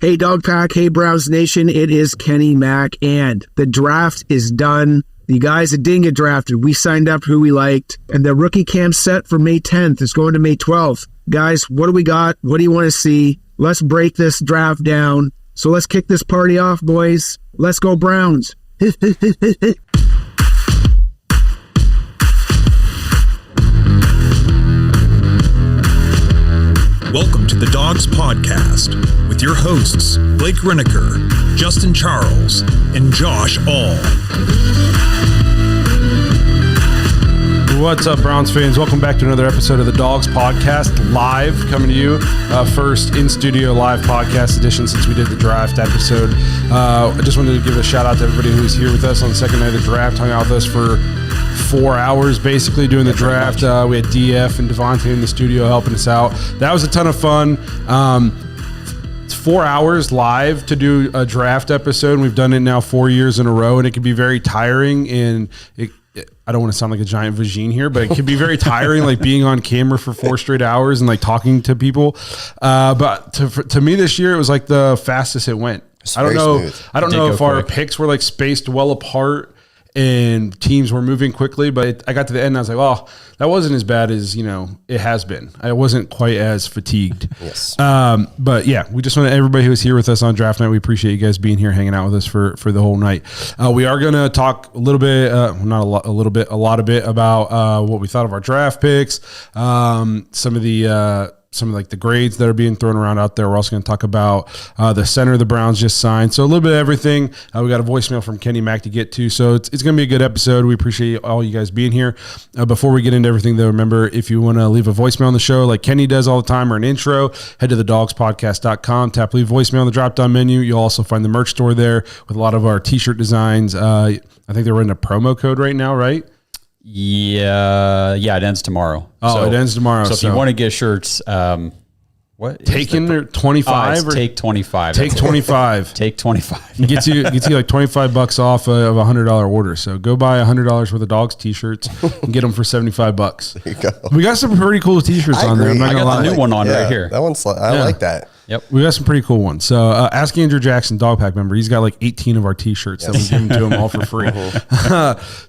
Hey, Dog Pack. Hey, Browns Nation. It is Kenny Mack, and the draft is done. The guys that didn't get drafted, we signed up who we liked, and the rookie camp set for May 10th is going to May 12th. Guys, what do we got? What do you want to see? Let's break this draft down. So let's kick this party off, boys. Let's go Browns. Welcome to the Dawgs Podcast with your hosts, Blake Reneker, Justin Charles, and Josh All. What's up, Browns fans? Welcome back to another episode of the Dawgs Podcast, live coming to you. First in-studio live podcast edition since we did the draft episode. I just wanted to give a shout out to everybody who was here with us on the second night of the draft, hung out with us for 4 hours basically doing the draft. We had DF and Devontae in the studio helping us out. That was a ton of fun. It's 4 hours live to do a draft episode, and we've done it now 4 years in a row, and it can be very tiring, and I don't want to sound like a giant vagine here, but it can be very tiring, like being on camera for 4 straight hours and like talking to people. But to me this year, it was like the fastest it went. I don't know if our picks were like spaced well apart and teams were moving quickly, but I got to the end and I was like, oh, that wasn't as bad as, it has been. I wasn't quite as fatigued. Yes. But yeah, we just want everybody who was here with us on draft night. We appreciate you guys being here, hanging out with us for the whole night. We are going to talk a little bit, a lot of it about what we thought of our draft picks, some of the grades that are being thrown around out there. We're also going to talk about the center the Browns just signed. So a little bit of everything. We got a voicemail from Kenny Mack to get to. So it's going to be a good episode. We appreciate all you guys being here. Before we get into everything, though, remember, if you want to leave a voicemail on the show like Kenny does all the time or an intro, head to thedawgspodcast.com, tap leave voicemail on the drop-down menu. You'll also find the merch store there with a lot of our T-shirt designs. I think they're running a promo code right now, right? Yeah, it ends tomorrow. It ends tomorrow. So if you want to get shirts, what taking or 25 or take 25. Take 25. Take 25. Gets you like $25 off of a $100 order. So go buy $100 worth of Dawgs t-shirts and get them for $75. There you go. We got some pretty cool t-shirts on there. I'm not I gonna got lie. the new one on right here. That one's I like that. Yep. We got some pretty cool ones. So ask Andrew Jackson, Dog Pack member. He's got like 18 of our t-shirts that we give him to him all for free.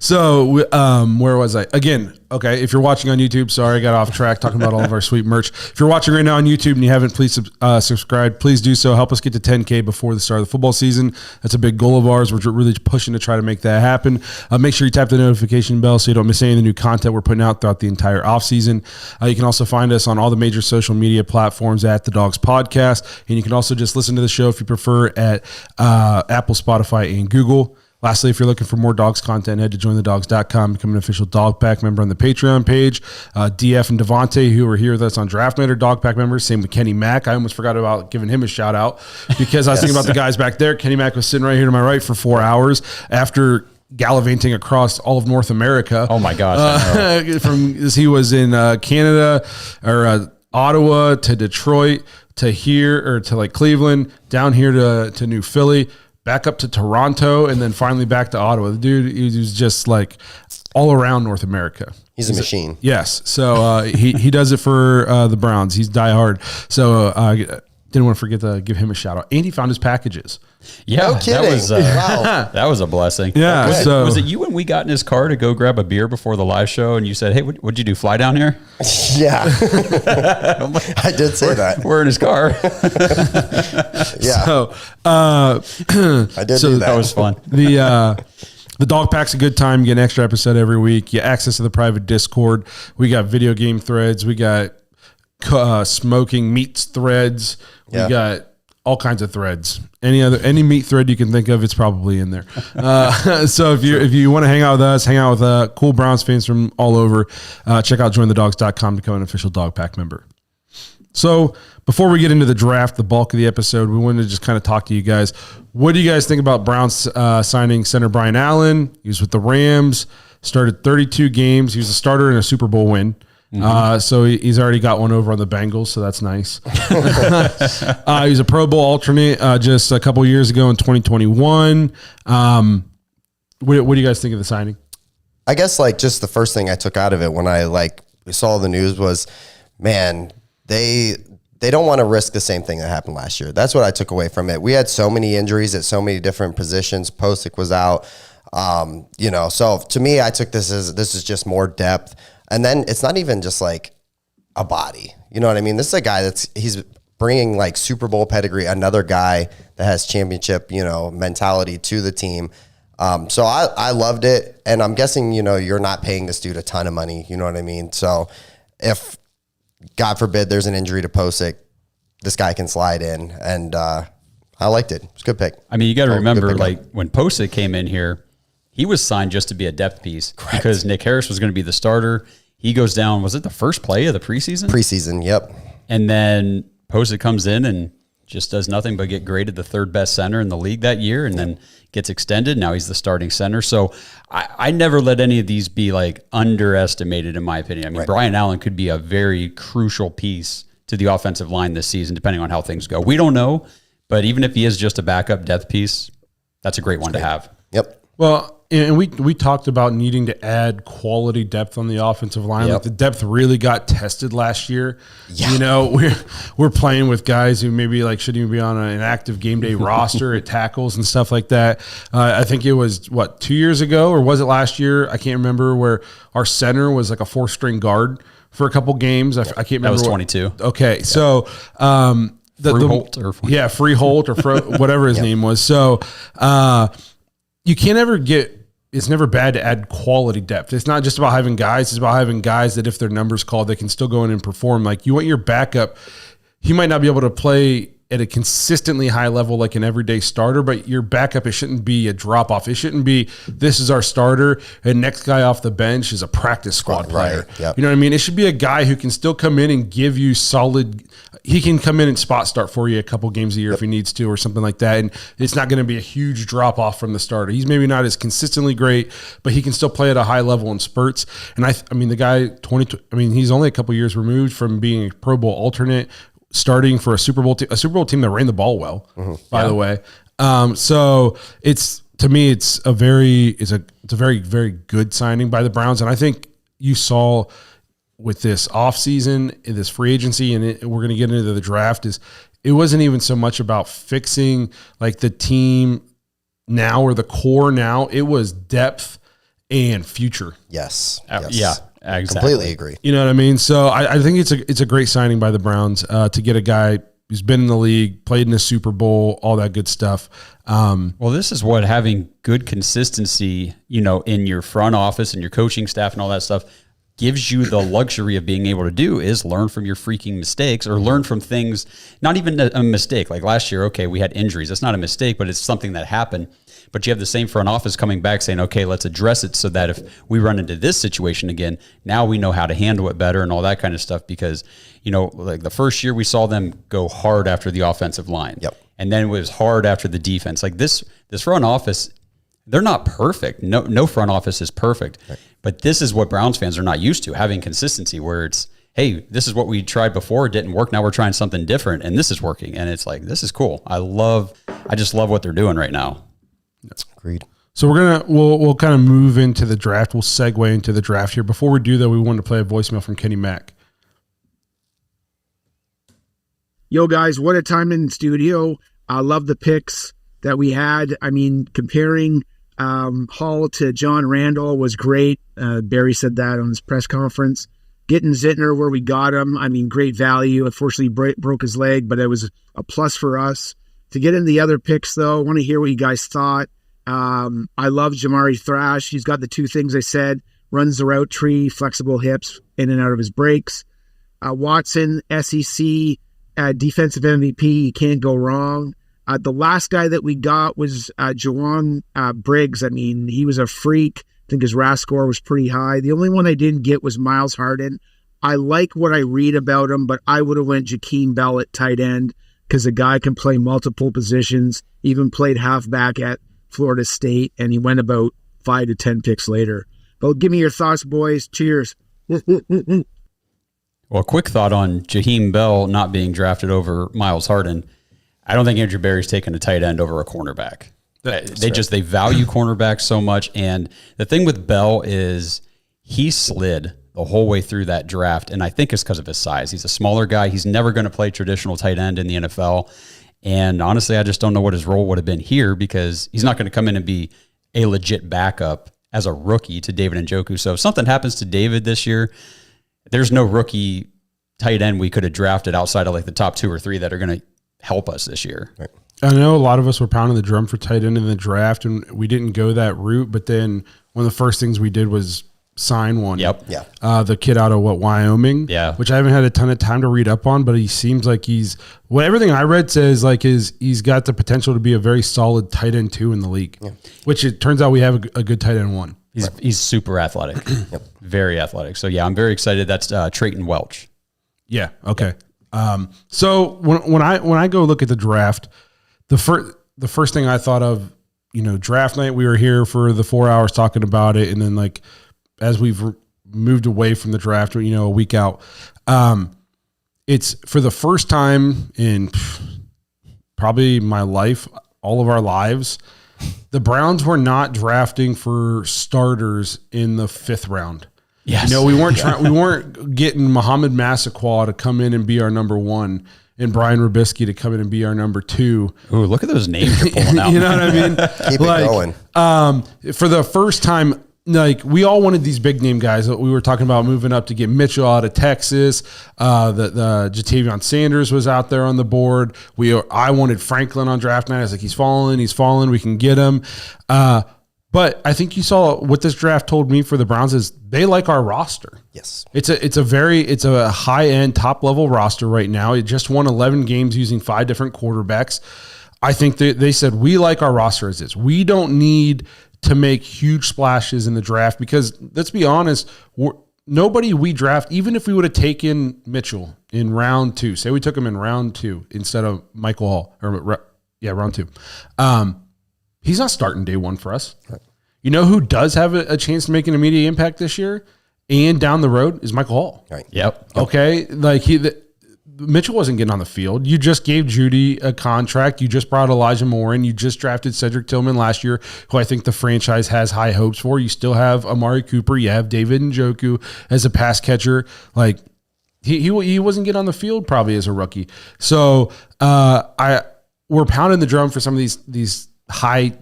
So where was I? Again, okay, if you're watching on YouTube, sorry, I got off track talking about all of our sweet merch. If you're watching right now on YouTube and you haven't, please subscribe. Please do so. Help us get to 10K before the start of the football season. That's a big goal of ours. We're really pushing to try to make that happen. Make sure you tap the notification bell so you don't miss any of the new content we're putting out throughout the entire offseason. You can also find us on all the major social media platforms at The Dawgs Podcast, and you can also just listen to the show if you prefer at Apple, Spotify, and Google. Lastly, if you're looking for more Dawgs content, head to jointhedawgs.com, become an official Dog Pack member on the Patreon page. DF and Devontae, who were here with us on draft night, are Dog Pack members. Same with Kenny Mack. I almost forgot about giving him a shout out because I was thinking about the guys back there. Kenny Mack was sitting right here to my right for 4 hours after gallivanting across all of North America. Oh my gosh. He was in Canada or Ottawa to Detroit to here, or to like Cleveland, down here to New Philly, back up to Toronto, and then finally back to Ottawa. The dude, he was just like all around North America. He's a machine. Yes. So he does it for the Browns. He's diehard. So didn't want to forget to give him a shout out. And he found his packages. Yeah, no kidding. Wow. That was a blessing. Yeah. Was it you when we got in his car to go grab a beer before the live show and you said, hey, what'd you do, fly down here? Yeah. I did say that. We're in his car. Yeah. So I did do that. That was fun. The Dog Pack's a good time. You get an extra episode every week. You get access to the private Discord. We got video game threads. We got smoking meats threads. We got all kinds of threads. Any meat thread you can think of, it's probably in there. So if you want to hang out with us, hang out with cool Browns fans from all over, check out jointhedawgs.com to become an official Dog Pack member. So before we get into the draft, the bulk of the episode, we wanted to just kind of talk to you guys. What do you guys think about Browns signing center Brian Allen? He was with the Rams, started 32 games. He was a starter in a Super Bowl win. Mm-hmm. So he's already got one over on the Bengals, so that's nice. He's a Pro Bowl alternate just a couple years ago in 2021. What do you guys think of the signing? I guess just the first thing I took out of it when I saw the news was, man, they they don't want to risk the same thing that happened last year. That's what I took away from it. We had so many injuries at so many different positions. Posick was out. So to me, I took this is just more depth. And then it's not even just like a body. You know what I mean? This is a guy he's bringing like Super Bowl pedigree, another guy that has championship, mentality to the team. So I loved it. And I'm guessing, you're not paying this dude a ton of money. You know what I mean? So if God forbid there's an injury to Posick, this guy can slide in. And I liked it. It's a good pick. I mean, you got to remember, like when Posick came in here, he was signed just to be a depth piece. Correct. Because Nick Harris was going to be the starter. He goes down. Was it the first play of the preseason? Preseason, yep. And then Posick comes in and just does nothing but get graded the third best center in the league that year, and then gets extended. Now he's the starting center. So I never let any of these be like underestimated, in my opinion. I mean, Brian Allen could be a very crucial piece to the offensive line this season, depending on how things go. We don't know, but even if he is just a backup depth piece, that's a great one to have. Yep. Well, and we talked about needing to add quality depth on the offensive line. Yep. Like the depth really got tested last year. Yeah. We're playing with guys who maybe like shouldn't even be on an active game day roster at tackles and stuff like that. I think it was 2 years ago, or was it last year? I can't remember, where our center was like a 4th-string guard for a couple games. I can't remember. That was 22. Okay, yeah. So Freeholt or whatever his name was. So you can't ever get. It's never bad to add quality depth. It's not just about having guys. It's about having guys that if their number's called, they can still go in and perform. Like you want your backup. He might not be able to play at a consistently high level like an everyday starter, but your backup, it shouldn't be a drop off. It shouldn't be, this is our starter and next guy off the bench is a practice squad player. Yep. You know what I mean? It should be a guy who can still come in and give you solid. He can come in and spot start for you a couple games a year if he needs to or something like that. And it's not going to be a huge drop off from the starter. He's maybe not as consistently great, but he can still play at a high level in spurts. And I mean, the guy he's only a couple years removed from being a Pro Bowl alternate, starting for a Super Bowl team that ran the ball well, by the way. So it's, to me, it's a very, very good signing by the Browns. And I think you saw with this offseason, this free agency, and we're going to get into the draft, is it wasn't even so much about fixing like the team now or the core now. It was depth and future. Yes. Yeah. Exactly. Completely agree. You know what I mean? So I think it's a great signing by the Browns to get a guy who's been in the league, played in a Super Bowl, all that good stuff. Well, this is what having good consistency, in your front office and your coaching staff and all that stuff gives you the luxury of being able to do, is learn from your freaking mistakes, or learn from things, not even a mistake. Like last year, okay, we had injuries. That's not a mistake, but it's something that happened. But you have the same front office coming back saying, okay, let's address it so that if we run into this situation again, now we know how to handle it better and all that kind of stuff. Because, like the first year we saw them go hard after the offensive line. Yep. And then it was hard after the defense. Like this front office, they're not perfect. No front office is perfect. Right. But this is what Browns fans are not used to, having consistency where it's, hey, this is what we tried before. It didn't work. Now we're trying something different, and this is working. And it's like, this is cool. I just love what they're doing right now. That's agreed. So we'll kind of move into the draft. We'll segue into the draft here. Before we do that, we wanted to play a voicemail from Kenny Mack. Yo, guys, what a time in the studio. I love the picks that we had. I mean, comparing Hall to John Randall was great. Barry said that on his press conference. Getting Zinter where we got him, I mean, great value. Unfortunately, broke his leg, but it was a plus for us. To get into the other picks, though, I want to hear what you guys thought. I love Jamari Thrash. He's got the two things I said: runs the route tree, flexible hips, in and out of his breaks. Watson, SEC, defensive MVP. You can't go wrong. The last guy that we got was Jaan Briggs. I mean, he was a freak. I think his RAS score was pretty high. The only one I didn't get was Miles Harden. I like what I read about him, but I would have went Jakeem Bell at tight end, because the guy can play multiple positions, even played halfback at Florida State, and he went about 5 to 10 picks later. But give me your thoughts, boys. Cheers. Well, a quick thought on Jakeem Bell not being drafted over Miles Harden. I don't think Andrew Berry's taken a tight end over a cornerback. They value cornerbacks so much. And the thing with Bell is he slid the whole way through that draft. And I think it's because of his size. He's a smaller guy. He's never going to play traditional tight end in the NFL. And honestly, I just don't know what his role would have been here, because he's not going to come in and be a legit backup as a rookie to David Njoku. So if something happens to David this year, there's no rookie tight end we could have drafted outside of like the top 2 or 3 that are going to help us this year. Right. I know a lot of us were pounding the drum for tight end in the draft, and we didn't go that route. But then one of the first things we did was sign one. Yep. Yeah. The kid out of Wyoming. Yeah. Which I haven't had a ton of time to read up on, but he seems like everything I read says like he's got the potential to be a very solid tight end 2 in the league. Yeah. Which it turns out we have a good tight end 1. He's super athletic. Yep. Very athletic. So yeah, I'm very excited. That's Trayton Welch. Yeah. Okay. So when I go look at the draft, the first thing I thought of, draft night, we were here for the 4 hours talking about it. And then like, as we've moved away from the draft, a week out, it's for the first time in probably my life, all of our lives, the Browns were not drafting for starters in the 5th round. Yes. We weren't getting Muhammad Massaquoi to come in and be our number 1 and Brian Rubisky to come in and be our number 2. Ooh, look at those names you're pulling out. You know what I mean? Keep it going. For the first time, like we all wanted these big name guys. We were talking about moving up to get Mitchell out of Texas. The Jatavion Sanders was out there on the board. I wanted Franklin on draft night. I was like, he's fallen. We can get him. But I think you saw what this draft told me for the Browns is they like our roster. Yes. It's a high end top level roster right now. It just won 11 games using 5 different quarterbacks. I think they said we like our roster as is. We don't need to make huge splashes in the draft because let's be honest, nobody we draft, even if we would have taken Mitchell in round 2, say we took him in round 2 instead of Michael Hall round 2. He's not starting day 1 for us. Right. You know who does have a chance to make an immediate impact this year and down the road is Michael Hall. Right. Yep. Okay. Like Mitchell wasn't getting on the field. You just gave Judy a contract. You just brought Elijah Moore in. You just drafted Cedric Tillman last year, who I think the franchise has high hopes for. You still have Amari Cooper. You have David Njoku as a pass catcher. Like he wasn't getting on the field probably as a rookie. So we're pounding the drum for some of these high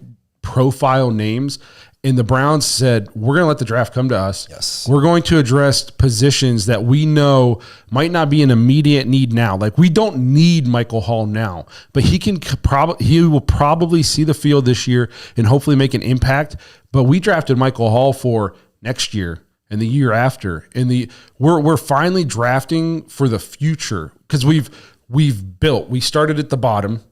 profile names. And the Browns said, we're going to let the draft come to us. Yes. We're going to address positions that we know might not be an immediate need now. Like we don't need Michael Hall now, but he will probably see the field this year and hopefully make an impact. But we drafted Michael Hall for next year and the year after. And we're finally drafting for the future because we started at the bottom.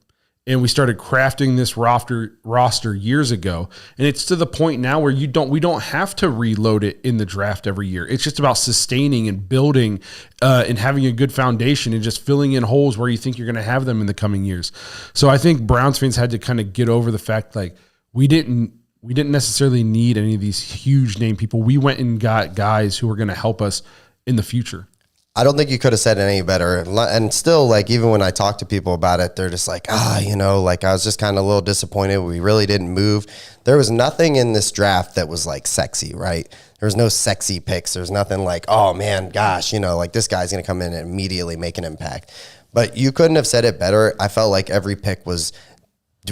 And we started crafting this roster years ago. And it's to the point now where we don't have to reload it in the draft every year. It's just about sustaining and building and having a good foundation and just filling in holes where you think you're going to have them in the coming years. So I think Browns fans had to kind of get over the fact like we didn't necessarily need any of these huge name people. We went and got guys who were going to help us in the future. I don't think you could have said it any better. And still, like, even when I talk to people about it, they're just like, I was just kind of a little disappointed. We really didn't move. There was nothing in this draft that was like sexy, right? There was no sexy picks. There's nothing like, oh man, gosh, like this guy's going to come in and immediately make an impact. But you couldn't have said it better. I felt like every pick was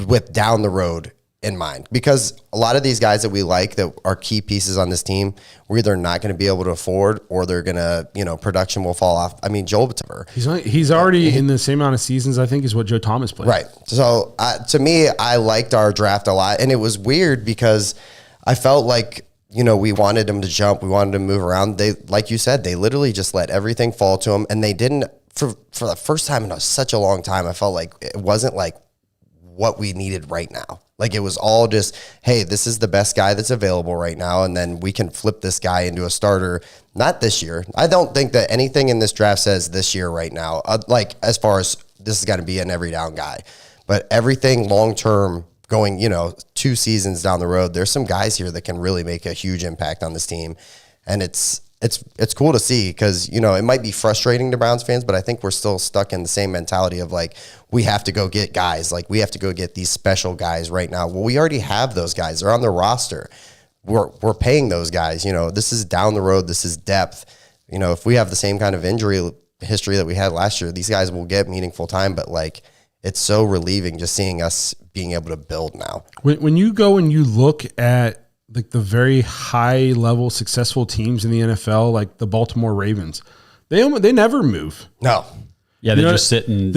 with down the road in mind, because a lot of these guys that we like that are key pieces on this team, we're either not going to be able to afford or they're going to, production will fall off. I mean, Joel Bativer. He's already in the same amount of seasons, I think, as what Joe Thomas played. Right. So to me, I liked our draft a lot. And it was weird because I felt like, we wanted him to jump. We wanted him to move around. They, like you said, they literally just let everything fall to him. And they didn't, for the first time in such a long time, I felt like it wasn't like what we needed right now. Like it was all just, hey, this is the best guy that's available right now, and then we can flip this guy into a starter. Not this year. I don't think that anything in this draft says this year right now, like as far as this is going to be an every down guy. But everything long-term going, 2 seasons down the road, there's some guys here that can really make a huge impact on this team. And it's cool to see because, it might be frustrating to Browns fans, but I think we're still stuck in the same mentality of like, we have to go get guys. Like we have to go get these special guys right now. Well, we already have those guys. They're on the roster. we're paying those guys. You know, this is down the road. This is depth. You know, if we have the same kind of injury history that we had last year, these guys will get meaningful time. But like, it's so relieving just seeing us being able to build now. When you go and you look at like the very high level successful teams in the NFL, like the Baltimore Ravens, they never move. No. Yeah, they just sit and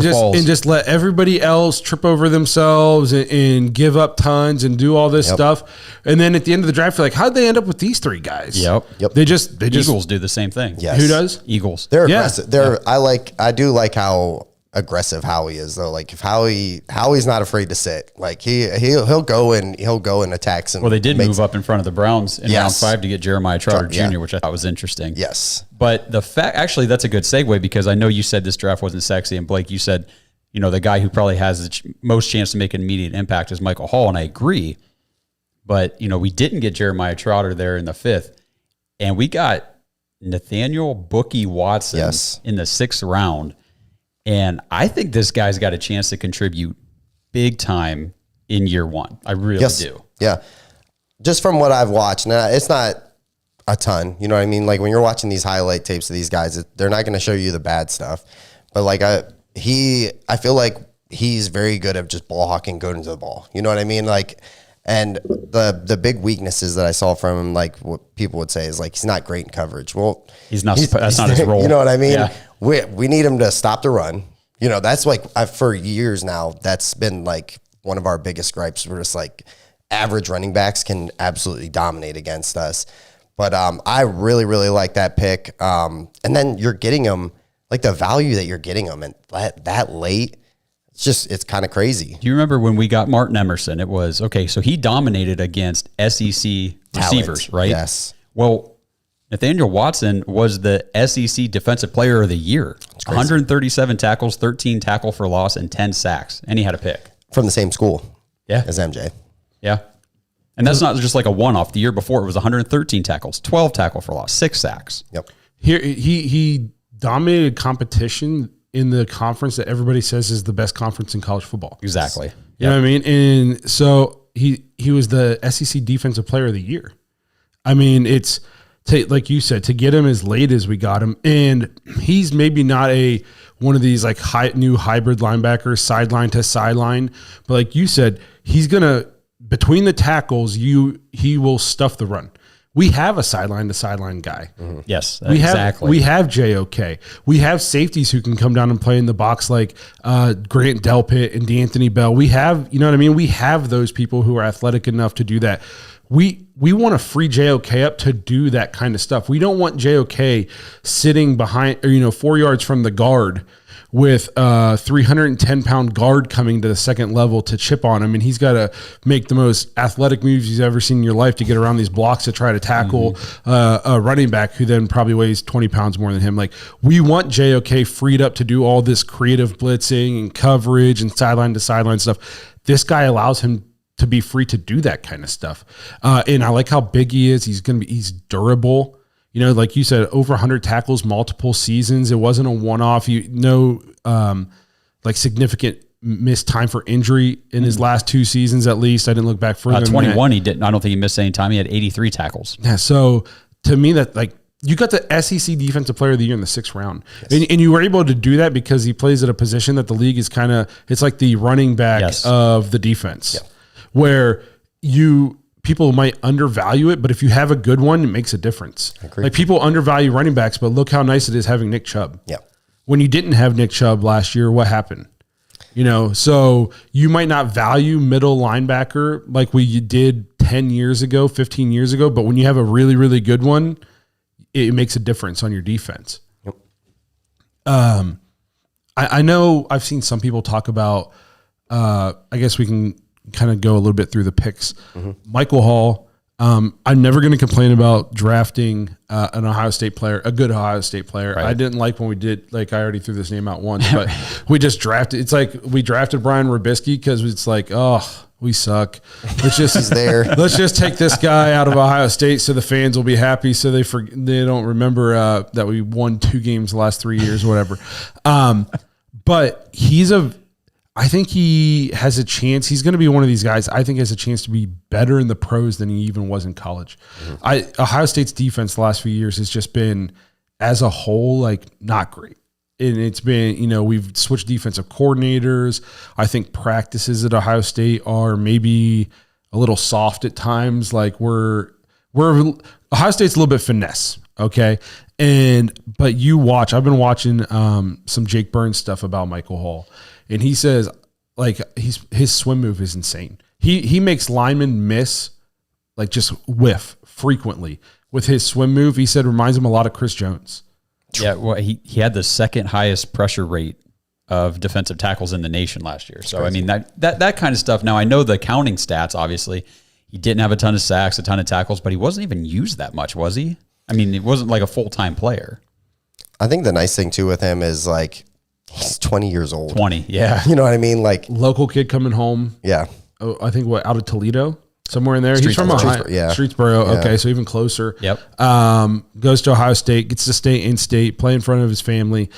just let everybody else trip over themselves and give up tons and do all this stuff. And then at the end of the draft, you're like, how'd they end up with these three guys? Yep. They just Eagles do the same thing. Yes. Who does? Eagles. They're aggressive. I do like how aggressive Howie is though. Like if Howie's not afraid to sit. Like he'll go and attack some. Well, they did move up in front of the Browns in round 5 to get Jeremiah Trotter Jr., Yeah. which I thought was interesting. Yes. But the fact, actually, that's a good segue because I know you said this draft wasn't sexy, and Blake, you said, you know, the guy who probably has the most chance to make an immediate impact is Michael Hall, and I agree. But, you know, we didn't get Jeremiah Trotter there in the 5th, and we got Nathaniel Bookie Watson in the 6th round. And I think this guy's got a chance to contribute big time in year 1. I really do. Yeah. Just from what I've watched, now it's not a ton, you know what I mean? Like when you're watching these highlight tapes of these guys, they're not going to show you the bad stuff. But like I feel like he's very good at just ball hawking, going to the ball. You know what I mean? Like, and the big weaknesses that I saw from him, like what people would say is like, he's not great in coverage. Well, that's not his role. You know what I mean? Yeah. We need him to stop the run. You know, that's like for years now, that's been like one of our biggest gripes. We're just like average running backs can absolutely dominate against us. But I really, really like that pick. And then you're getting him, like the value that you're getting him and that late, it's kind of crazy. Do you remember when we got Martin Emerson? It was, okay, so he dominated against SEC receivers, right? Yes. Well, Nathaniel Watson was the SEC Defensive Player of the Year. 137 tackles, 13 tackle for loss, and 10 sacks. And he had a pick. From the same school as MJ. Yeah. And that's not just like a one-off. The year before, it was 113 tackles, 12 tackle for loss, 6 sacks. Yep. Here he dominated competition in the conference that everybody says is the best conference in college football. Exactly. You know what I mean? And so he was the SEC Defensive Player of the Year. I mean, it's like you said, to get him as late as we got him, and he's maybe not one of these like new hybrid linebackers, sideline to sideline, but like you said, he's gonna between the tackles, he will stuff the run. We have a sideline to sideline guy. Mm-hmm. Yes, we have JOK. We have safeties who can come down and play in the box like Grant Delpit and D'Anthony Bell. We have, you know what I mean? We have those people who are athletic enough to do that. We want to free JOK up to do that kind of stuff. We don't want JOK sitting behind, or 4 yards from the guard with a 310-pound guard coming to the second level to chip on him, and he's got to make the most athletic moves he's ever seen in your life to get around these blocks to try to tackle a running back who then probably weighs 20 pounds more than him. Like, we want JOK freed up to do all this creative blitzing and coverage and sideline to sideline stuff. This guy allows him to be free to do that kind of stuff. And I like how big he is. He's durable. Like you said, over 100 tackles, multiple seasons. It wasn't a one-off. Like significant missed time for injury in his last 2 seasons, at least. I didn't look back further. 21, he didn't. I don't think he missed any time. He had 83 tackles. Yeah. So to me, that like you got the SEC Defensive Player of the Year in the 6th round, and you were able to do that because he plays at a position that the league is it's like the running back of the defense, where people might undervalue it, but if you have a good one, it makes a difference. Like, people undervalue running backs, but look how nice it is having Nick Chubb. Yeah. When you didn't have Nick Chubb last year, what happened? So you might not value middle linebacker like we did 10 years ago, 15 years ago, but when you have a really, really good one, it makes a difference on your defense. Yep. I know I've seen some people talk about, I guess we can kind of go a little bit through the picks. Michael Hall. I'm never going to complain about drafting an Ohio State player, a good Ohio State player. Right. I didn't like when we did, like, I already threw this name out once, but we just drafted. It's like we drafted Brian Robisky because it's like, oh, we suck. Let's just let's just take this guy out of Ohio State so the fans will be happy, so they don't remember that we won 2 games the last 3 years or whatever. But I think he has a chance. He's going to be one of these guys. I think has a chance to be better in the pros than he even was in college. Ohio State's defense the last few years has just been, as a whole, like not great. And it's been, you know, we've switched defensive coordinators. I think practices at Ohio State are maybe a little soft at times. Like Ohio State's a little bit finesse. Okay. But you watch, I've been watching some Jake Burns stuff about Michael Hall, and he says like his swim move is insane. He makes linemen miss, like just whiff frequently with his swim move. He said reminds him a lot of Chris Jones. Yeah, well, he had the second highest pressure rate of defensive tackles in the nation last year. So I mean that kind of stuff. Now I know the counting stats. Obviously, he didn't have a ton of sacks, a ton of tackles, but he wasn't even used that much, was he? I mean, it wasn't like a full-time player. I think the nice thing too with him is like he's 20 years old. 20, yeah. You know what I mean? Like Local kid coming home. yeah. Oh, I think out of Toledo, somewhere in there. He's from Streetsboro, yeah. Streetsboro. Yeah. Okay, so even closer. Yep. Goes to Ohio State, gets to stay in state, play in front of his family.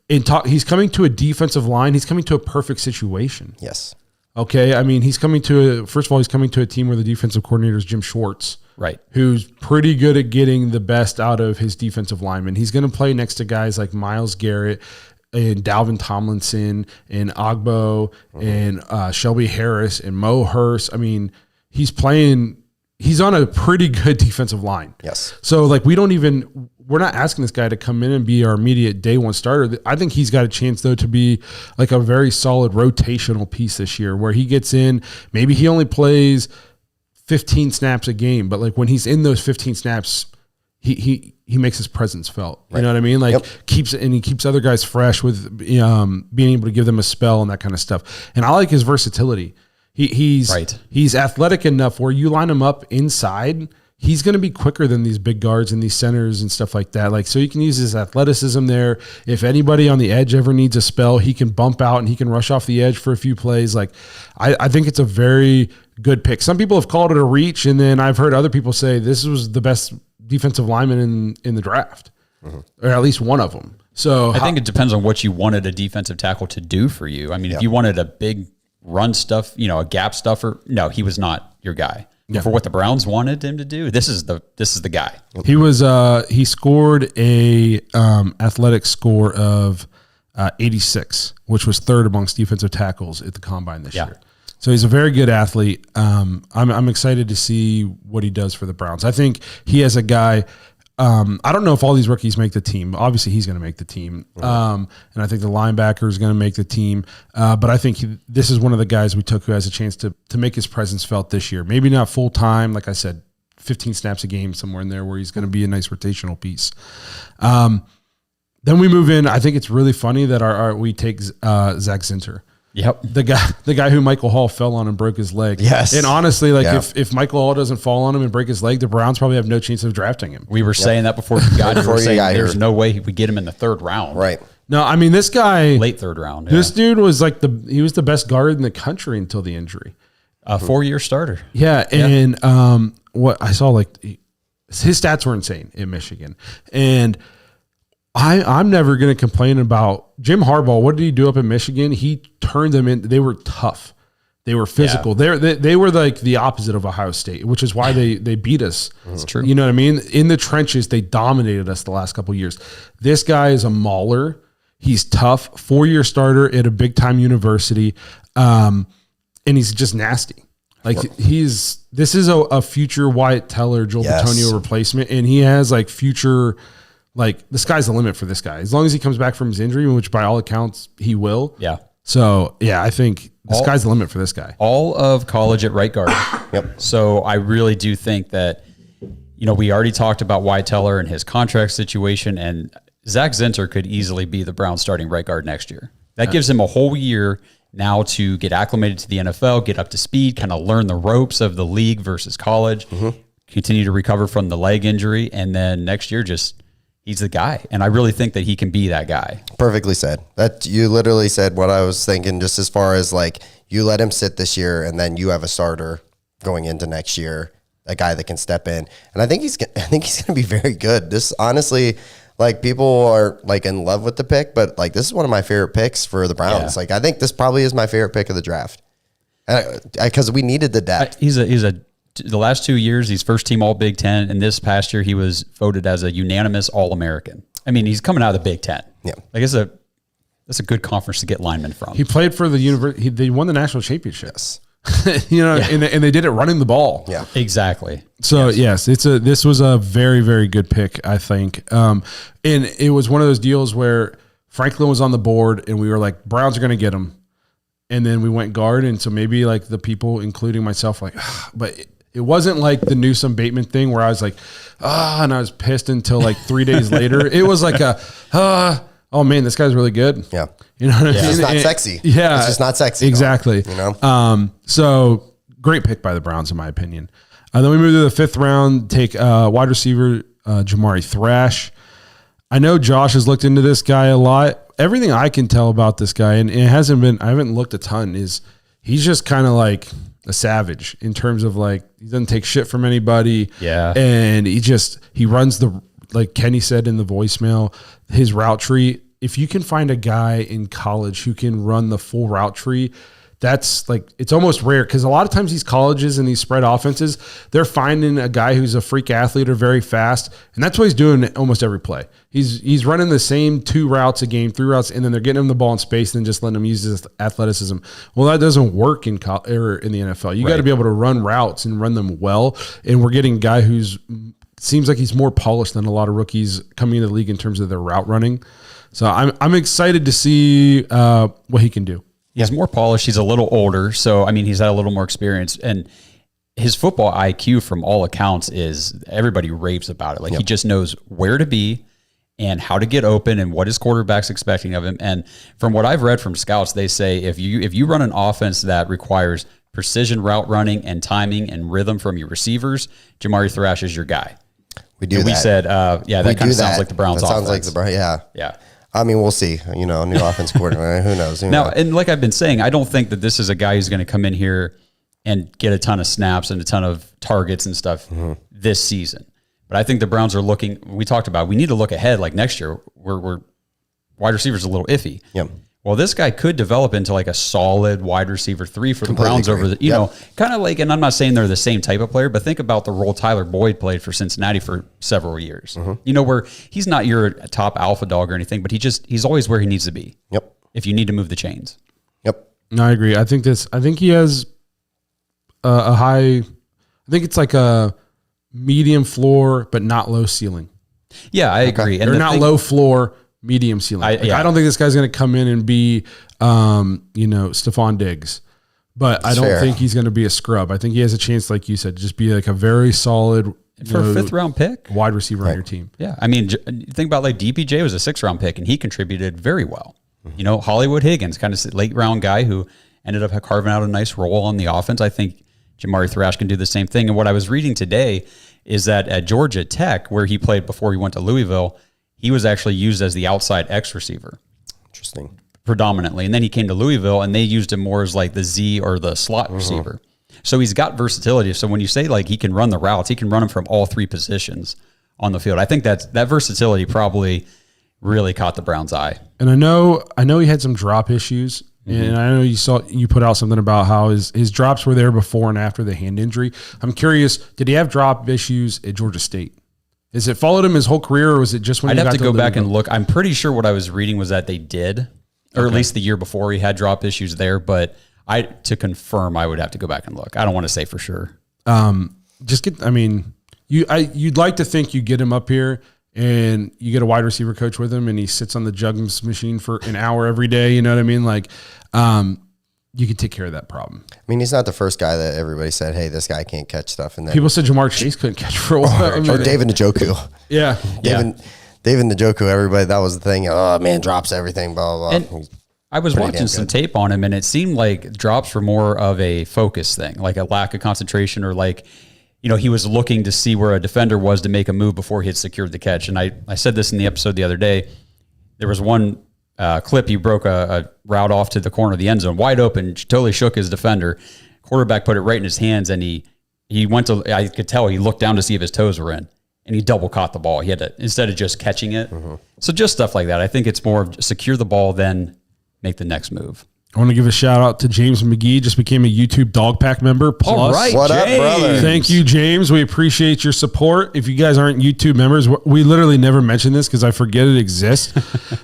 He's coming to a defensive line. He's coming to a perfect situation. Yes. Okay, I mean, he's coming to a team where the defensive coordinator is Jim Schwartz. Right. Who's pretty good at getting the best out of his defensive linemen. He's going to play next to guys like Myles Garrett and Dalvin Tomlinson and Ogbo and Shelby Harris and Mo Hurst. I mean, he's on a pretty good defensive line. Yes. So like we're not asking this guy to come in and be our immediate day one starter. I think he's got a chance though to be like a very solid rotational piece this year where he gets in, maybe he only plays 15 snaps a game, but like when he's in those 15 snaps, he makes his presence felt. You know what I mean? Like he keeps other guys fresh with being able to give them a spell and that kind of stuff. And I like his versatility. He's athletic enough where you line him up inside, he's going to be quicker than these big guards and these centers and stuff like that. Like, so you can use his athleticism there. If anybody on the edge ever needs a spell, he can bump out and he can rush off the edge for a few plays. Like, I think it's a very good pick. Some people have called it a reach, and then I've heard other people say this was the best defensive lineman in the draft, or at least one of them. So I think it depends on what you wanted a defensive tackle to do for you. I mean, if you wanted a big run stuff, a gap stuffer, no, he was not your guy. Yeah. For what the Browns wanted him to do, this is the guy. He scored a athletic score of 86, which was third amongst defensive tackles at the combine this year. So he's a very good athlete. I'm excited to see what he does for the Browns. I think he has a guy. I don't know if all these rookies make the team. Obviously, he's going to make the team. And I think the linebacker is going to make the team. But I think this is one of the guys we took who has a chance to make his presence felt this year. Maybe not full time, like I said, 15 snaps a game somewhere in there where he's going to be a nice rotational piece. Then we move in. I think it's really funny that we take Zack Zinter. Yep. The guy who Michael Hall fell on and broke his leg. Yes. And honestly, if Michael Hall doesn't fall on him and break his leg, the Browns probably have no chance of drafting him. We were saying that before he got here. There's no way we get him in the third round. Right. No, I mean, this guy. Late third round. This dude was he was the best guard in the country until the injury. A 4-year starter. Yeah. And what I saw, his stats were insane in Michigan. And I'm never going to complain about Jim Harbaugh. What did he do up in Michigan? He turned them in. They were tough. They were physical. Yeah. They were like the opposite of Ohio State, which is why they beat us. That's true. You know what I mean? In the trenches, they dominated us the last couple of years. This guy is a mauler. He's tough. 4-year starter at a big-time university. And he's just nasty. This is a future Wyatt Teller, Joel Bitonio replacement, and he has future. The sky's the limit for this guy. As long as he comes back from his injury, which by all accounts he will. Yeah. So, I think the sky's the limit for this guy. All of college at right guard. Yep. So I really do think that, we already talked about Wyatt Teller and his contract situation, and Zack Zinter could easily be the Browns starting right guard next year. That gives him a whole year now to get acclimated to the NFL, get up to speed, kind of learn the ropes of the league versus college, continue to recover from the leg injury, and then next year he's the guy. And I really think that he can be that guy. Perfectly said. That you literally said what I was thinking, just as far as you let him sit this year and then you have a starter going into next year, a guy that can step in. And I think he's going to be very good. This honestly, Like, people are like in love with the pick, but like, this is one of my favorite picks for the Browns. Yeah. Like, I think this probably is my favorite pick of the draft because we needed the depth. The last 2 years, he's first team All Big Ten, and this past year he was voted as a unanimous All American. I mean, he's coming out of the Big Ten. Yeah, like that's a good conference to get linemen from. He played for the university. They won the national championship. Yes. And they did it running the ball. Yeah, exactly. So yes, this was a very, very good pick, I think. And it was one of those deals where Franklin was on the board, and we were like, Browns are going to get him. And then we went guard, and so maybe like the people, including myself, like, but it wasn't like the Newsome Bateman thing where I was like, and I was pissed until like 3 days later. It was like oh man, this guy's really good. Yeah. You know what I mean? It's just not sexy. Yeah. It's just not sexy. Exactly. You know? So great pick by the Browns, in my opinion. Then we move to the 5th round, take wide receiver Jamari Thrash. I know Josh has looked into this guy a lot. Everything I can tell about this guy, and I haven't looked a ton, is he's just kind of like a savage in terms of like, he doesn't take shit from anybody. Yeah. And he runs like Kenny said in the voicemail, his route tree. If you can find a guy in college who can run the full route tree, that's like, it's almost rare, because a lot of times these colleges and these spread offenses, they're finding a guy who's a freak athlete or very fast, and that's what he's doing almost every play. He's running the same 2 routes a game, 3 routes, and then they're getting him the ball in space and then just letting him use his athleticism. Well, that doesn't work in the NFL. You got to be able to run routes and run them well, and we're getting a guy seems like he's more polished than a lot of rookies coming into the league in terms of their route running. So I'm excited to see what he can do. He's more polished. He's a little older. So, I mean, he's had a little more experience. And his football IQ, from all accounts, is everybody raves about it. Like, he just knows where to be and how to get open and what his quarterback's expecting of him. And from what I've read from scouts, they say if you run an offense that requires precision route running and timing and rhythm from your receivers, Jamari Thrash is your guy. We do and that. We said, that kind of sounds like the Browns offense. Sounds like the Browns, yeah. Yeah. I mean, we'll see. New offense coordinator. Who knows? Now, and like I've been saying, I don't think that this is a guy who's going to come in here and get a ton of snaps and a ton of targets and stuff this season. But I think the Browns are looking. We talked about we need to look ahead. Like next year, we're wide receivers a little iffy. Yep. Well, this guy could develop into like a solid wide receiver 3 for the Browns agree. over the, kind of like, and I'm not saying they're the same type of player, but think about the role Tyler Boyd played for Cincinnati for several years. Where he's not your top alpha dog or anything, but he's always where he needs to be. Yep. If you need to move the chains. Yep. No, I agree. I think he has a high, I think it's like a medium floor, but not low ceiling. Yeah, I agree. And not low floor, medium ceiling. I don't think this guy's going to come in and be, Stephon Diggs, but I don't think he's going to be a scrub. I think he has a chance, like you said, to just be like a very solid for a 5th round pick, wide receiver on your team. Yeah, I mean, think about like DPJ was a 6th round pick and he contributed very well. Hollywood Higgins, kind of late round guy who ended up carving out a nice role on the offense. I think Jamari Thrash can do the same thing. And what I was reading today is that at Georgia Tech, where he played before he went to Louisville, he was actually used as the outside X receiver. Interesting. Predominantly. And then he came to Louisville and they used him more as like the Z or the slot receiver. So he's got versatility. So when you say like he can run the routes, he can run them from all 3 positions on the field. I think that versatility probably really caught the Browns' eye. And I know he had some drop issues. And I know you put out something about how his drops were there before and after the hand injury. I'm curious, did he have drop issues at Georgia State? Is it followed him his whole career, or was it just when I'd he have got to go back and look. I'm pretty sure what I was reading was that they did, or at least the year before he had drop issues there. But to confirm, I would have to go back and look. I don't want to say for sure. You'd like to think you get him up here and you get a wide receiver coach with him and he sits on the jugs machine for an hour every day. You know what I mean? Like, you can take care of that problem. I mean, he's not the first guy that everybody said, hey, this guy can't catch stuff. And then people said Jamar Chase couldn't catch for a while. Or David Njoku. Yeah. David Njoku, everybody, that was the thing. Oh, man, drops everything, blah, blah, blah. And I was watching some tape on him, and it seemed like drops were more of a focus thing, like a lack of concentration, or like, he was looking to see where a defender was to make a move before he had secured the catch. And I said this in the episode the other day. There was one clip, he broke a route off to the corner of the end zone, wide open, totally shook his defender. Quarterback put it right in his hands, and he went to, I could tell he looked down to see if his toes were in. and he double caught the ball. He had to, instead of just catching it. So just stuff like that. I think it's more of secure the ball, then make the next move. I want to give a shout out to James McGee. Just became a YouTube Dog Pack member. Plus, All right, What up, brother? Thank you, James. We appreciate your support. If you guys aren't YouTube members, we literally never mention this because I forget it exists.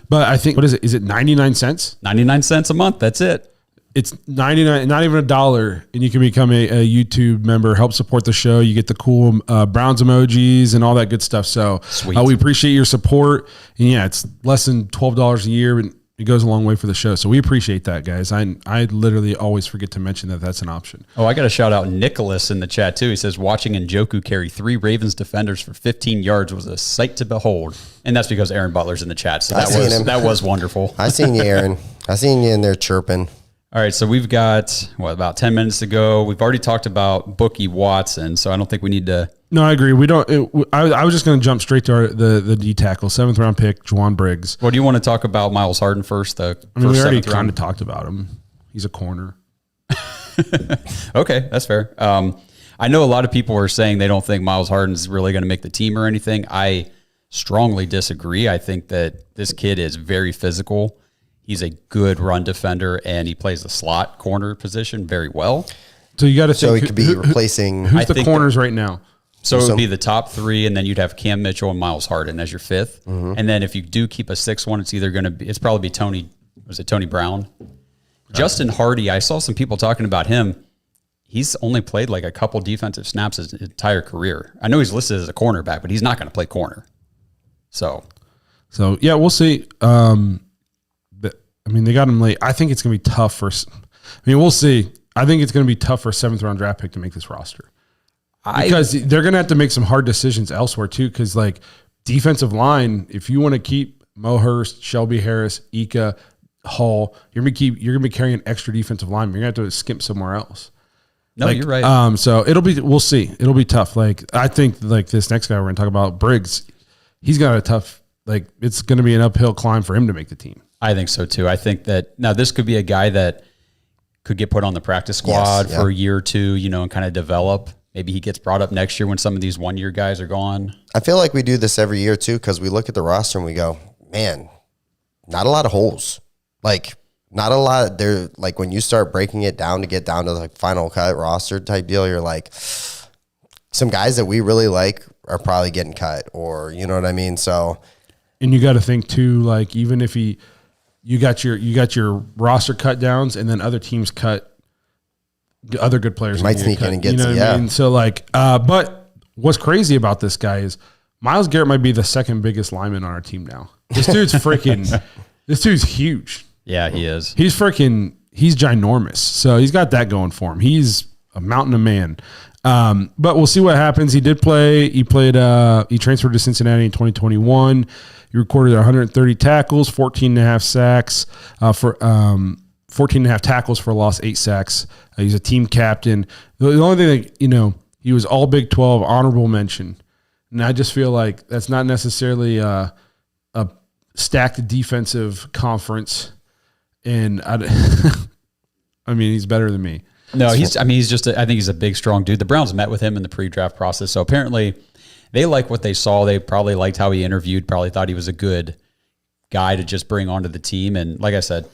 But I think, what is it? Is it 99 cents? 99 cents a month. That's it. It's 99, not even $1, and you can become a YouTube member, help support the show. You get the cool Browns emojis and all that good stuff. So Sweet. We appreciate your support. And yeah, it's less than $12 a year, and it goes a long way for the show. So we appreciate that, guys. I literally always forget to mention that that's an option. Oh, I got to shout out Nicholas in the chat too. He says, watching Njoku carry 3 Ravens defenders for 15 yards was a sight to behold. And that's because Aaron Butler's in the chat. So that was wonderful. I seen you, Aaron. I seen you in there chirping. All right, so we've got, about 10 minutes to go. We've already talked about Bookie Watson, so I don't think we need to. No, I agree. We don't. I was just going to jump straight to the D tackle, 7th round pick, Jaan Briggs. Well, do you want to talk about Miles Harden first? We already kind of talked about him. He's a corner. Okay, that's fair. I know a lot of people are saying they don't think Miles Harden's really going to make the team or anything. I strongly disagree. I think that this kid is very physical. He's a good run defender, and he plays the slot corner position very well. So you got to So think he could be replacing. who's the corners right now. So it would be the top 3, and then you'd have Cam Mitchell and Miles Harden as your 5th. And then if you do keep a 6th one, it's probably Tony. Was it Tony Brown? Justin Hardy. I saw some people talking about him. He's only played like a couple defensive snaps his entire career. I know he's listed as a cornerback, but he's not going to play corner. So yeah, we'll see. They got him late. I think it's going to be tough we'll see. I think it's going to be tough for a 7th round draft pick to make this roster. Because they're going to have to make some hard decisions elsewhere too. Because like defensive line, if you want to keep Mo Hurst, Shelby Harris, Ika, Hall, you're going to be carrying an extra defensive line. You're going to have to skimp somewhere else. No, you're right. So we'll see. It'll be tough. Like I think like this next guy we're going to talk about, Briggs, he's got a tough. Like it's going to be an uphill climb for him to make the team. I think so too. I think that now this could be a guy that could get put on the practice squad for a year or two, and kind of develop. Maybe he gets brought up next year when some of these 1-year guys are gone. I feel like we do this every year too, because we look at the roster and we go, man, not a lot of holes. Like not a lot. There, like when you start breaking it down to get down to the final cut roster type deal, you're like, some guys that we really like are probably getting cut, or you know what I mean. So, and you got to think too, like even if you got your roster cut downs, and then other teams cut other good players. Might sneak in and get what I mean? So like, but what's crazy about this guy is Myles Garrett might be the 2nd biggest lineman on our team now. This dude's this dude's huge. Yeah, he is. He's ginormous. So he's got that going for him. He's a mountain of man. But we'll see what happens. He did play. He transferred to Cincinnati in 2021. He recorded 130 tackles, 14.5 sacks, 14.5 tackles for a loss, 8 sacks. He's a team captain. The only thing that, he was all Big 12, honorable mention. And I just feel like that's not necessarily a stacked defensive conference. And I mean, he's better than me. No, I think he's a big, strong dude. The Browns met with him in the pre-draft process. So apparently they like what they saw. They probably liked how he interviewed, probably thought he was a good guy to just bring onto the team. And like I said,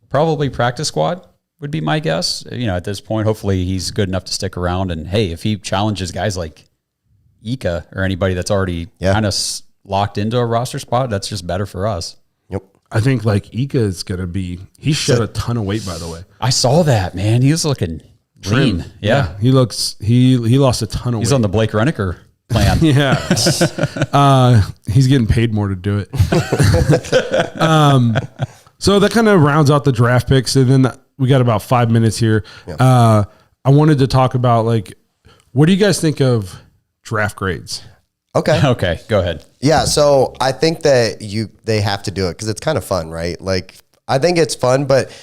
probably practice squad would be my guess. At this point, hopefully he's good enough to stick around. And hey, if he challenges guys like Ika or anybody that's already kind of locked into a roster spot, that's just better for us. Yep. I think like Ika is going to be, he shed a ton of weight, by the way. I saw that, man. He was looking lean. Yeah. He lost a ton of weight. He's on the Blake Reniker plan. Yeah. He's getting paid more to do it. So that kind of rounds out the draft picks. And then we got about 5 minutes here. Yeah. I wanted to talk about what do you guys think of draft grades? Okay. Go ahead. Yeah. So I think that they have to do it because it's kind of fun, right? Like I think it's fun, but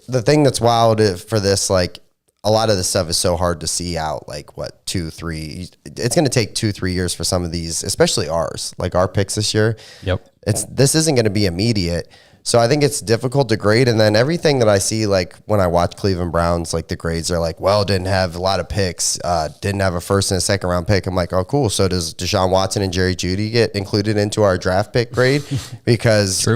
the thing that's wild for this, like a lot of this stuff is so hard to see out. Like what, 2, 3, it's going to take 2-3 years for some of these, especially ours, like our picks this year. Yep. This isn't going to be immediate. So I think it's difficult to grade. And then everything that I see, like when I watch Cleveland Browns, like the grades are like, well, didn't have a lot of picks, didn't have a first and a second round pick. I'm like, oh, cool. So does Deshaun Watson and Jerry Jeudy get included into our draft pick grade? Because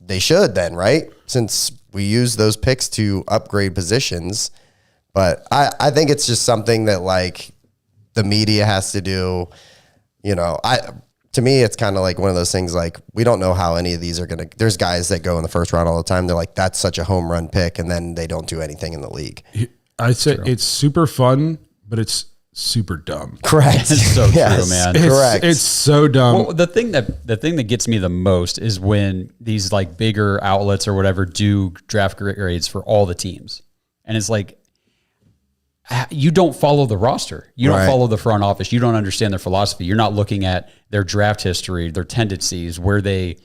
they should then, right? Since we use those picks to upgrade positions. But I think it's just something that like the media has to do. You know, to me, it's kind of like one of those things like we don't know how any of these are going to – there's guys that go in the first round all the time. They're like, that's such a home run pick, and then they don't do anything in the league. I'd say it's super fun, but it's super dumb. Correct. It's so true, man. Correct. It's so dumb. Well, the thing that gets me the most is when these like bigger outlets or whatever do draft grades for all the teams. And it's like, you don't follow the roster. You don't follow the front office. You don't understand their philosophy. You're not looking at their draft history, their tendencies, where they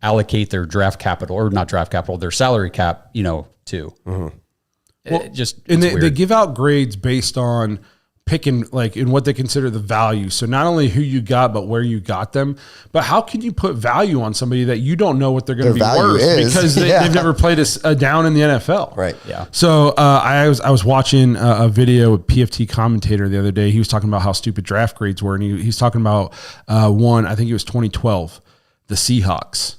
allocate their draft capital, or not draft capital, their salary cap, you know, to. Mm-hmm. They give out grades based on picking like in what they consider the value. So not only who you got, but where you got them. But how can you put value on somebody that you don't know what they're going to be worth because they've never played a down in the NFL? Right. Yeah. So I was watching a video with PFT commentator the other day. He was talking about how stupid draft grades were, and he's talking about one. I think it was 2012, the Seahawks.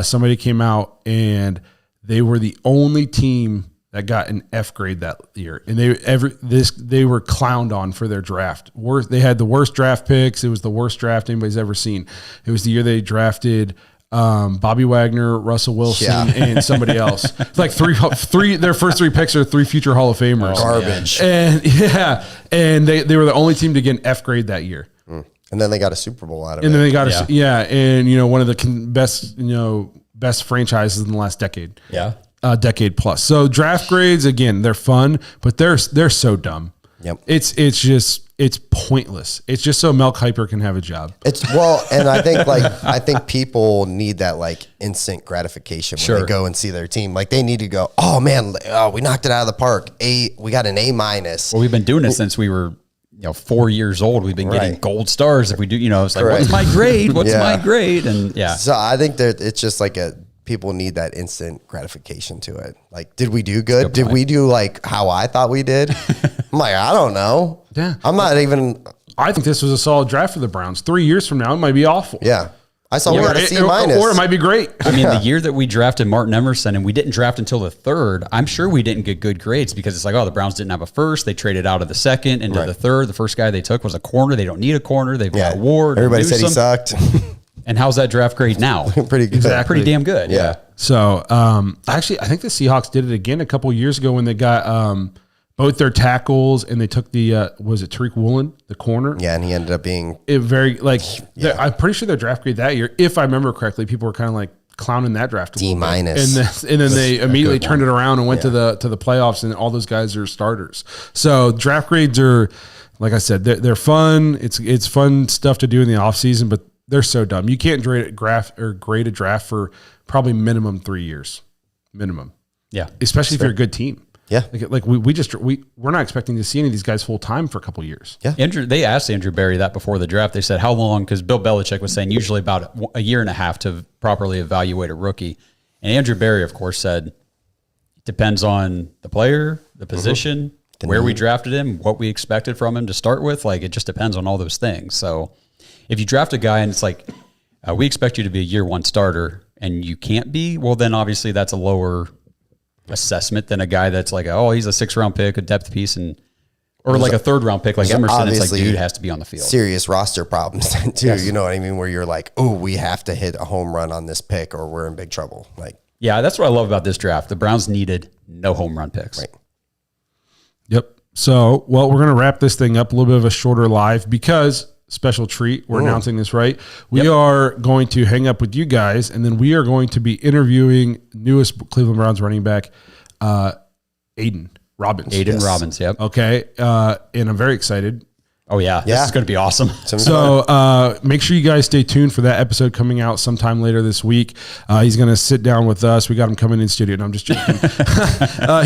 Somebody came out and they were the only team that got an F grade that year, and they were clowned on for their draft. They had the worst draft picks. It was the worst draft anybody's ever seen. It was the year they drafted Bobby Wagner, Russell Wilson, and somebody else. Like three. Their first three picks are three future Hall of Famers. Garbage. And they were the only team to get an F grade that year. And then they got a Super Bowl out of it. And then they got and you know, one of the best franchises in the last decade. Yeah. Decade plus. So draft grades, again, they're fun, but they're so dumb. Yep. It's pointless. It's just so Mel Kiper can have a job. And I think people need that like instant gratification when they go and see their team. Like they need to go, oh man, we knocked it out of the park. We got an A-. Well, we've been doing it since we were 4 years old. We've been getting gold stars if we do, it's like, what's my grade? What's my grade? And So I think that it's just like people need that instant gratification to it. Like, did we do good? Did we do like how I thought we did? I'm like, I don't know. Yeah. I'm not even. I think this was a solid draft for the Browns. 3 years from now, it might be awful. Yeah. I saw we got a C-. Or it might be great. I mean, the year that we drafted Martin Emerson and we didn't draft until the third, I'm sure we didn't get good grades because it's like, the Browns didn't have a first. They traded out of the second into the third. The first guy they took was a corner. They don't need a corner. They've got a Ward. Everybody said he sucked. And how's that draft grade now? Pretty good. Exactly. Pretty damn good. Yeah. So, actually, I think the Seahawks did it again a couple years ago when they got both their tackles and they took the was it Tariq Woolen, the corner? Yeah, and he ended up being I'm pretty sure their draft grade that year, if I remember correctly, people were kind of like clowning that draft D-. and then they immediately turned it around and went to the playoffs, and all those guys are starters. So draft grades are, like I said, they're fun. It's fun stuff to do in the off season, but they're so dumb. You can't grade a draft for probably minimum 3 years, minimum. Yeah, especially if you're a good team. Yeah, like we're not expecting to see any of these guys full time for a couple of years. Yeah, they asked Andrew Berry that before the draft. They said how long, because Bill Belichick was saying usually about a year and a half to properly evaluate a rookie, and Andrew Berry, of course, said it depends on the player, the position, where we drafted him, what we expected from him to start with. Like it just depends on all those things. So if you draft a guy and it's like we expect you to be a year one starter and you can't be, well, then obviously that's a lower assessment than a guy that's like, he's a 6th round pick, a depth piece, or like a 3rd round pick like Emerson. It's like, dude has to be on the field. Serious roster problems too. Yes. You know what I mean? Where you're like, we have to hit a home run on this pick or we're in big trouble. Like, yeah, that's what I love about this draft. The Browns needed no home run picks. Right. Yep. So, we're going to wrap this thing up, a little bit of a shorter live because special treat. We're announcing this, right? We are going to hang up with you guys, and then we are going to be interviewing newest Cleveland Browns running back, Aiden Robbins. Robbins, yep. Okay. And I'm very excited. Oh yeah, this is going to be awesome. So make sure you guys stay tuned for that episode coming out sometime later this week. He's going to sit down with us. We got him coming in studio. No, I'm just joking.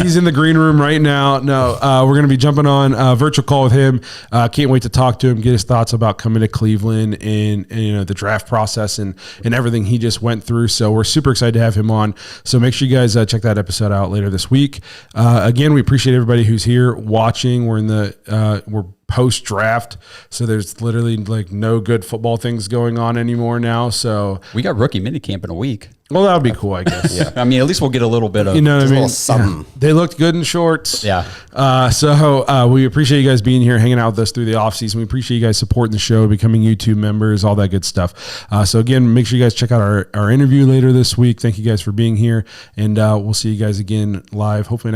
He's in the green room right now. No, we're going to be jumping on a virtual call with him. Can't wait to talk to him, get his thoughts about coming to Cleveland and the draft process and everything he just went through. So we're super excited to have him on. So make sure you guys check that episode out later this week. Again, we appreciate everybody who's here watching. We're post draft, so there's literally like no good football things going on anymore now. So we got rookie minicamp in a week. Well, that would be cool, I guess. Yeah. I mean, at least we'll get a little bit of, what I mean? Something. They looked good in shorts. Yeah. So we appreciate you guys being here, hanging out with us through the off season. We appreciate you guys supporting the show, becoming YouTube members, all that good stuff. So again, make sure you guys check out our interview later this week. Thank you guys for being here, and we'll see you guys again live, hopefully next